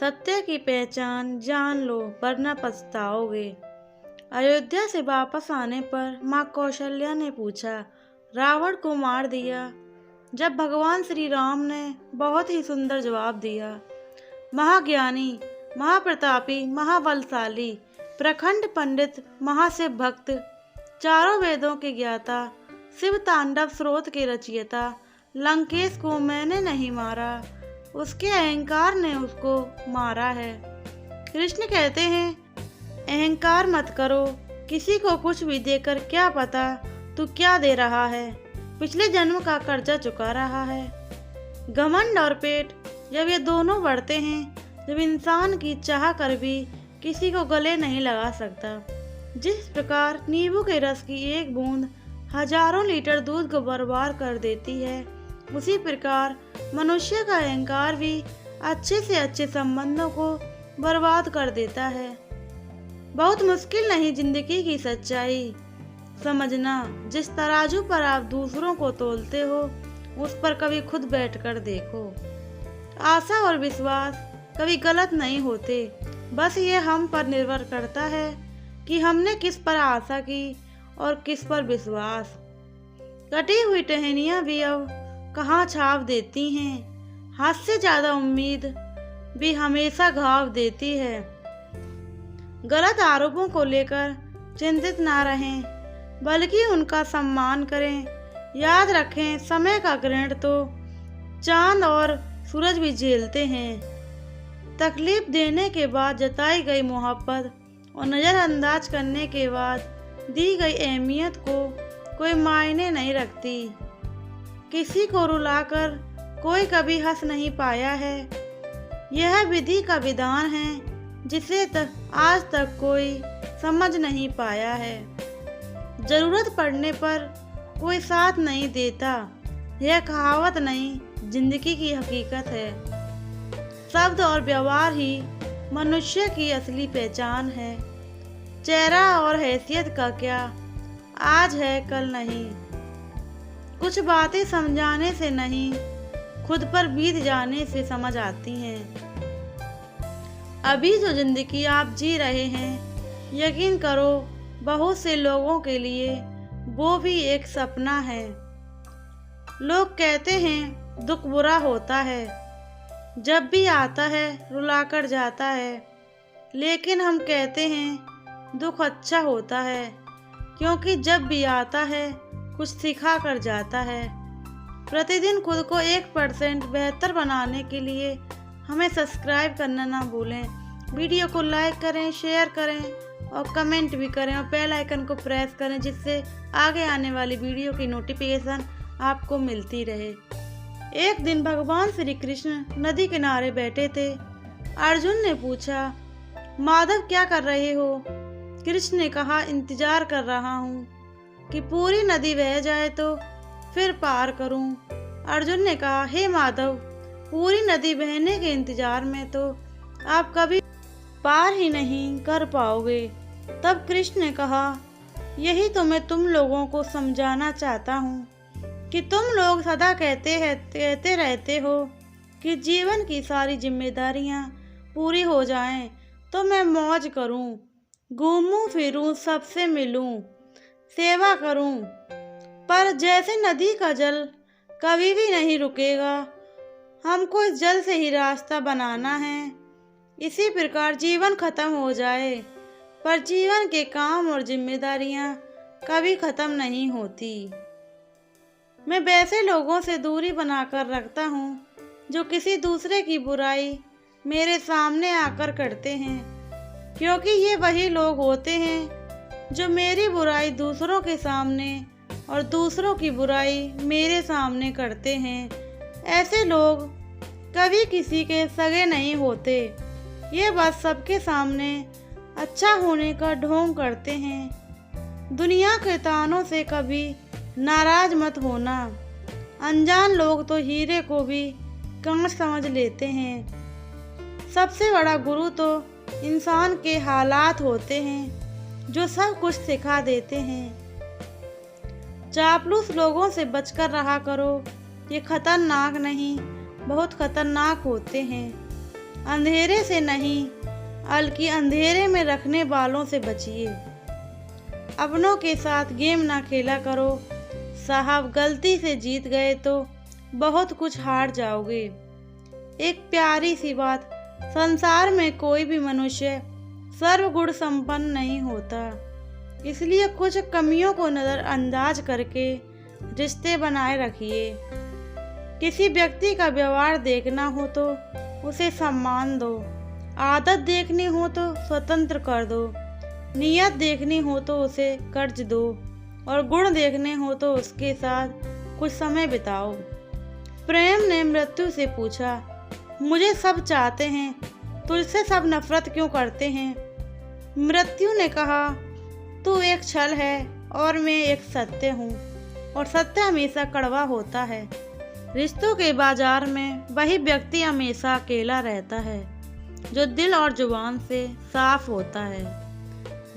सत्य की पहचान जान लो वरना पछताओगे। अयोध्या से वापस आने पर माँ कौशल्या ने पूछा, रावण को मार दिया? जब भगवान श्री राम ने बहुत ही सुंदर जवाब दिया, महाज्ञानी, महाप्रतापी, महाबलशाली, प्रखंड पंडित, महाशिव भक्त, चारों वेदों के ज्ञाता, शिव तांडव स्रोत के रचयिता लंकेश को मैंने नहीं मारा, उसके अहंकार ने उसको मारा है। कृष्ण कहते हैं, अहंकार मत करो, किसी को कुछ भी देकर क्या पता तू क्या दे रहा है, पिछले जन्म का कर्जा चुका रहा है। घमंड और पेट जब ये दोनों बढ़ते हैं, जब इंसान की चाह कर भी किसी को गले नहीं लगा सकता। जिस प्रकार नींबू के रस की एक बूंद हजारों लीटर दूध को बर्बाद कर देती है, उसी प्रकार मनुष्य का अहंकार भी अच्छे से अच्छे संबंधों को बर्बाद कर देता है। बहुत मुश्किल नहीं जिंदगी की सच्चाई समझना। जिस तराजू पर आप दूसरों को तोलते हो, उस पर कभी खुद बैठकर देखो। आशा और विश्वास कभी गलत नहीं होते, बस ये हम पर निर्भर करता है कि हमने किस पर आशा की और किस पर विश्वास। कटी हुई टहनियाँ भी अब कहाँ छाप देती हैं, हाथ से ज्यादा उम्मीद भी हमेशा घाव देती है। गलत आरोपों को लेकर चिंतित ना रहें, बल्कि उनका सम्मान करें। याद रखें, समय का ग्रहण तो चांद और सूरज भी झेलते हैं। तकलीफ देने के बाद जताई गई मोहब्बत और नज़रअंदाज करने के बाद दी गई अहमियत को कोई मायने नहीं रखती। किसी को रुलाकर कोई कभी हंस नहीं पाया है। यह विधि का विधान है जिसे आज तक कोई समझ नहीं पाया है। जरूरत पड़ने पर कोई साथ नहीं देता, यह कहावत नहीं, जिंदगी की हकीकत है। शब्द और व्यवहार ही मनुष्य की असली पहचान है। चेहरा और हैसियत का क्या, आज है कल नहीं। कुछ बातें समझाने से नहीं, खुद पर बीत जाने से समझ आती हैं। अभी जो जिंदगी आप जी रहे हैं, यकीन करो बहुत से लोगों के लिए वो भी एक सपना है। लोग कहते हैं दुख बुरा होता है, जब भी आता है रुलाकर जाता है, लेकिन हम कहते हैं दुख अच्छा होता है, क्योंकि जब भी आता है कुछ सिखा कर जाता है। प्रतिदिन खुद को 1% बेहतर बनाने के लिए हमें सब्सक्राइब करना ना भूलें। वीडियो को लाइक करें, शेयर करें और कमेंट भी करें और बेल आइकन को प्रेस करें, जिससे आगे आने वाली वीडियो की नोटिफिकेशन आपको मिलती रहे। एक दिन भगवान श्री कृष्ण नदी किनारे बैठे थे। अर्जुन ने पूछा, माधव क्या कर रहे हो? कृष्ण ने कहा, इंतजार कर रहा हूँ कि पूरी नदी बह जाए तो फिर पार करूँ। अर्जुन ने कहा, हे माधव, पूरी नदी बहने के इंतजार में तो आप कभी पार ही नहीं कर पाओगे। तब कृष्ण ने कहा, यही तो मैं तुम लोगों को समझाना चाहता हूँ कि तुम लोग सदा कहते रहते हो कि जीवन की सारी जिम्मेदारियाँ पूरी हो जाएं तो मैं मौज करूँ, घूमूं फिरूं, सबसे मिलूं, सेवा करूं। पर जैसे नदी का जल कभी भी नहीं रुकेगा, हमको इस जल से ही रास्ता बनाना है। इसी प्रकार जीवन खत्म हो जाए, पर जीवन के काम और जिम्मेदारियां कभी खत्म नहीं होती। मैं वैसे लोगों से दूरी बनाकर रखता हूँ जो किसी दूसरे की बुराई मेरे सामने आकर करते हैं, क्योंकि ये वही लोग होते हैं जो मेरी बुराई दूसरों के सामने और दूसरों की बुराई मेरे सामने करते हैं। ऐसे लोग कभी किसी के सगे नहीं होते, ये बस सबके सामने अच्छा होने का ढोंग करते हैं। दुनिया के तानों से कभी नाराज मत होना। अनजान लोग तो हीरे को भी कांच समझ लेते हैं। सबसे बड़ा गुरु तो इंसान के हालात होते हैं जो सब कुछ सिखा देते हैं। चापलूस लोगों से बचकर रहा करो, ये खतरनाक नहीं बहुत खतरनाक होते हैं। अंधेरे से नहीं बल्कि अंधेरे में रखने वालों से बचिए। अपनों के साथ गेम ना खेला करो साहब, गलती से जीत गए तो बहुत कुछ हार जाओगे। एक प्यारी सी बात, संसार में कोई भी मनुष्य सर्वगुण संपन्न नहीं होता, इसलिए कुछ कमियों को नज़रअंदाज करके रिश्ते बनाए रखिए। किसी व्यक्ति का व्यवहार देखना हो तो उसे सम्मान दो, आदत देखनी हो तो स्वतंत्र कर दो, नियत देखनी हो तो उसे कर्ज दो और गुण देखने हो तो उसके साथ कुछ समय बिताओ। प्रेम ने मृत्यु से पूछा, मुझे सब चाहते हैं, तुझसे सब नफरत क्यों करते हैं? मृत्यु ने कहा, तू एक छल है और मैं एक सत्य हूँ, और सत्य हमेशा कड़वा होता है। रिश्तों के बाजार में वही व्यक्ति हमेशा अकेला रहता है जो दिल और जुबान से साफ होता है।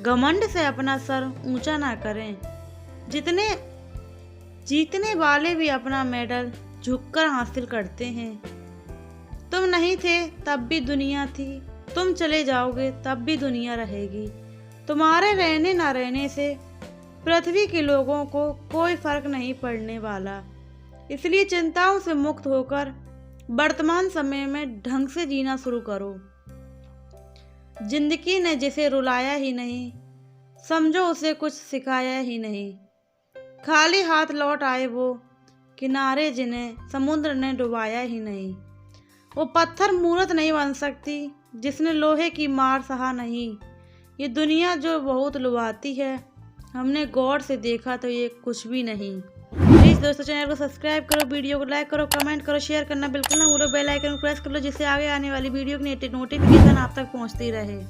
घमंड से अपना सर ऊंचा ना करें, जीतने वाले भी अपना मेडल झुककर हासिल करते हैं। तुम नहीं थे तब भी दुनिया थी, तुम चले जाओगे तब भी दुनिया रहेगी। तुम्हारे रहने ना रहने से पृथ्वी के लोगों को कोई फर्क नहीं पड़ने वाला, इसलिए चिंताओं से मुक्त होकर वर्तमान समय में ढंग से जीना शुरू करो। जिंदगी ने जिसे रुलाया ही नहीं, समझो उसे कुछ सिखाया ही नहीं। खाली हाथ लौट आए वो किनारे जिन्हें समुद्र ने डुबाया ही नहीं। वो पत्थर मूर्त नहीं बन सकती जिसने लोहे की मार सहा नहीं। ये दुनिया जो बहुत लुभाती है, हमने गौर से देखा तो ये कुछ भी नहीं। प्लीज़ दोस्तों, चैनल को सब्सक्राइब करो, वीडियो को लाइक करो, कमेंट करो, शेयर करना बिल्कुल ना भूलो। बेल आइकन को प्रेस कर लो जिससे आगे आने वाली वीडियो की नोटिफिकेशन आप तक पहुंचती रहे।